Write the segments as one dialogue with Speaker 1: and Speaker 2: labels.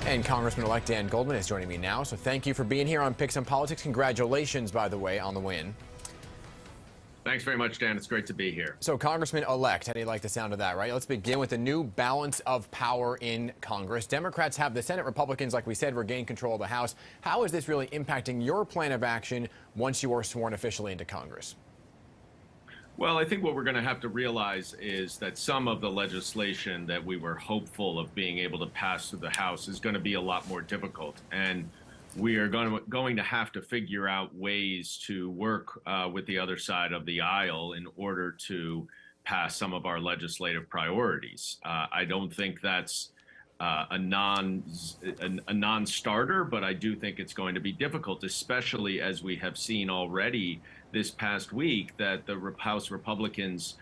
Speaker 1: And Congressman-elect Dan Goldman is joining me now. So thank you for being here on Picks on Politics. Congratulations, by the way, on the win.
Speaker 2: Thanks very much, Dan. It's great to be here.
Speaker 1: So Congressman-elect, how do you like the sound of that, right? Let's begin with the new balance of power in Congress. Democrats have the Senate. Republicans, like we said, regain control of the House. How is this really impacting your plan of action once you are sworn officially into Congress?
Speaker 2: Well, I think what we're going to have to realize is that some of the legislation that we were hopeful of being able to pass through the House is going to be a lot more difficult. And we are going to have to figure out ways to work with the other side of the aisle in order to pass some of our legislative priorities. I don't think that's a non-starter, but I do think it's going to be difficult, especially as we have seen already this past week that the House Republicans'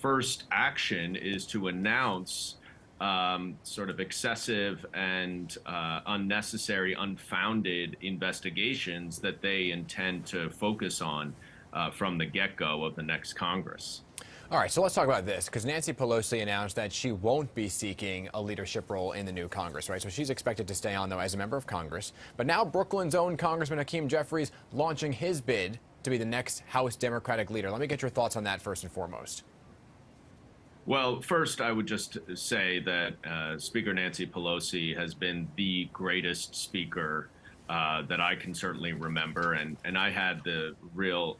Speaker 2: first action is to announce sort of excessive and unnecessary, unfounded investigations that they intend to focus on from the get-go of the next Congress.
Speaker 1: All right, so let's talk about this, because Nancy Pelosi announced that she won't be seeking a leadership role in the new Congress, right? So she's expected to stay on, though, as a member of Congress. But now Brooklyn's own Congressman Hakeem Jeffries launching his bid to be the next House Democratic leader. Let me get your thoughts on that first and foremost.
Speaker 2: Well, first, I would just say that Speaker Nancy Pelosi has been the greatest speaker that I can certainly remember. And I had the real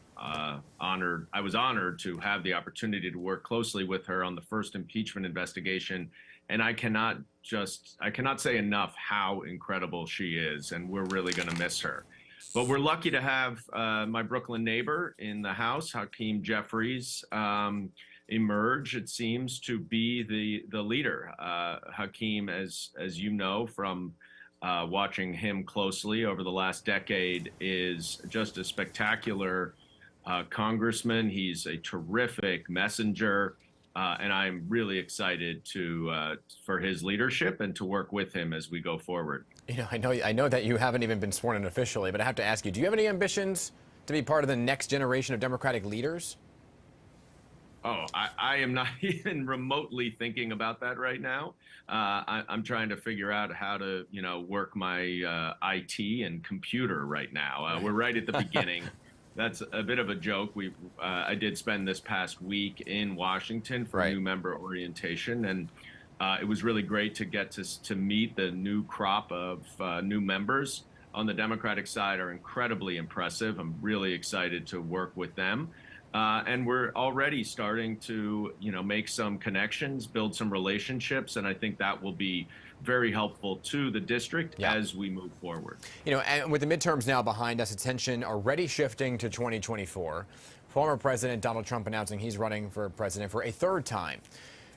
Speaker 2: honor. I was honored to have the opportunity to work closely with her on the first impeachment investigation. And I cannot say enough how incredible she is. And we're really going to miss her. But we're lucky to have my Brooklyn neighbor in the House, Hakeem Jeffries, emerge, it seems, to be the leader. Hakeem, as you know from watching him closely over the last decade, is just a spectacular congressman. He's a terrific messenger, and I'm really excited for his leadership and to work with him as we go forward.
Speaker 1: You know, I know that you haven't even been sworn in officially, but I have to ask you, do you have any ambitions to be part of the next generation of Democratic leaders?
Speaker 2: Oh, I am not even remotely thinking about that right now. I'm trying to figure out how to, work my IT and computer right now. We're right at the beginning. That's a bit of a joke. I did spend this past week in Washington for new member orientation, and it was really great to get to meet the new crop of new members on the Democratic side. Are incredibly impressive. I'm really excited to work with them. And we're already starting to, make some connections, build some relationships, and I think that will be very helpful to the district as we move forward.
Speaker 1: And with the midterms now behind us, attention already shifting to 2024. Former President Donald Trump announcing he's running for president for a third time.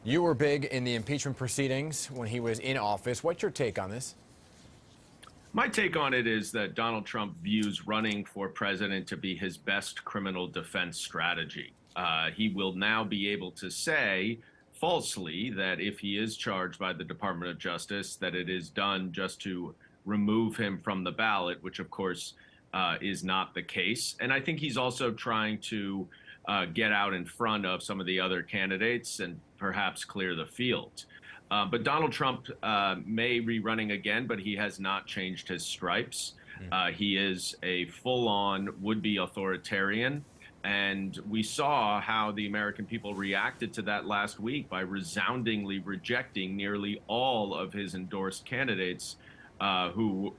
Speaker 1: You were big in the impeachment proceedings when he was in office. What's your take on this?
Speaker 2: My take on it is that Donald Trump views running for president to be his best criminal defense strategy. He will now be able to say falsely that if he is charged by the Department of Justice, that it is done just to remove him from the ballot, which of course is not the case. And I think he's also trying to get out in front of some of the other candidates and perhaps clear the field. But Donald Trump may be running again, but he has not changed his stripes. He is a full-on would-be authoritarian. And we saw how the American people reacted to that last week by resoundingly rejecting nearly all of his endorsed candidates who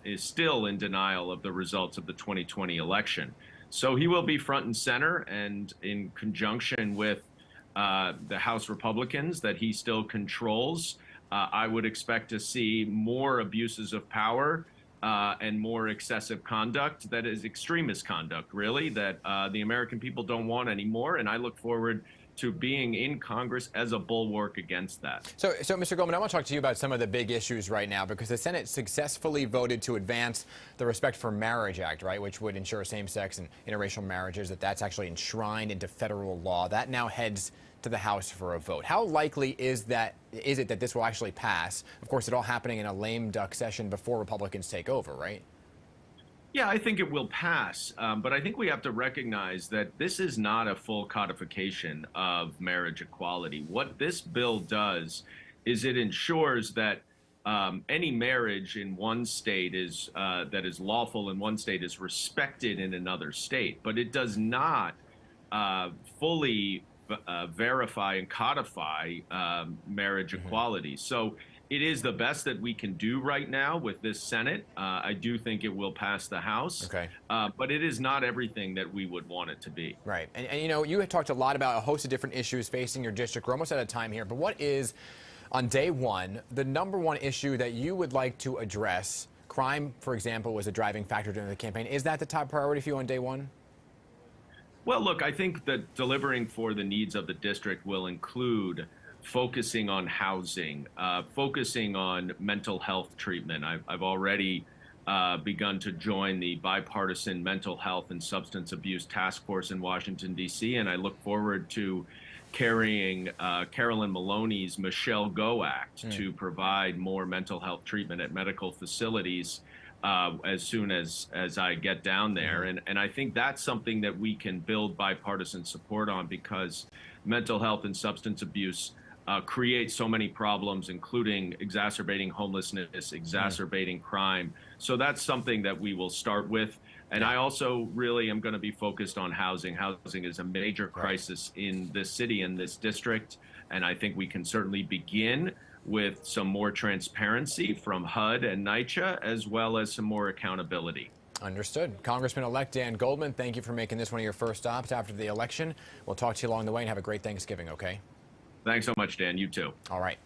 Speaker 2: is still in denial of the results of the 2020 election. So he will be front and center, and in conjunction with the House Republicans that he still controls, I would expect to see more abuses of power and more excessive conduct that is extremist conduct, really, that the American people don't want anymore. And I look forward to being in Congress as a bulwark against that.
Speaker 1: So Mr. Goldman, I want to talk to you about some of the big issues right now, because the Senate successfully voted to advance the Respect for Marriage Act, right, which would ensure same-sex and interracial marriages, that's actually enshrined into federal law. That now heads to the House for a vote. How likely is it that this will actually pass? Of course, it all happening in a lame duck session before Republicans take over, right?
Speaker 2: Yeah, I think it will pass, but I think we have to recognize that this is not a full codification of marriage equality. What this bill does is it ensures that any marriage in one state is that is lawful in one state is respected in another state, but it does not fully verify and codify marriage equality. So it is the best that we can do right now with this Senate. I do think it will pass the House, but it is not everything that we would want it to be.
Speaker 1: Right. And you know, you had talked a lot about a host of different issues facing your district. We're almost out of time here, but what is, on day one, the #1 issue that you would like to address? Crime, for example, was a driving factor during the campaign. Is that the top priority for you on day one?
Speaker 2: Well, look, I think that delivering for the needs of the district will include focusing on housing, focusing on mental health treatment. I've already begun to join the bipartisan mental health and substance abuse task force in Washington, D.C., and I look forward to carrying Carolyn Maloney's Michelle Go Act to provide more mental health treatment at medical facilities as soon as I get down there. And I think that's something that we can build bipartisan support on, because mental health and substance abuse create so many problems, including exacerbating homelessness, exacerbating crime. So that's something that we will start with. And I also really am going to be focused on housing. Housing is a major crisis in this city and this district. And I think we can certainly begin with some more transparency from HUD and NYCHA, as well as some more accountability.
Speaker 1: Understood. Congressman-elect Dan Goldman, thank you for making this one of your first stops after the election. We'll talk to you along the way, and have a great Thanksgiving, okay?
Speaker 2: Thanks so much, Dan. You too.
Speaker 1: All right.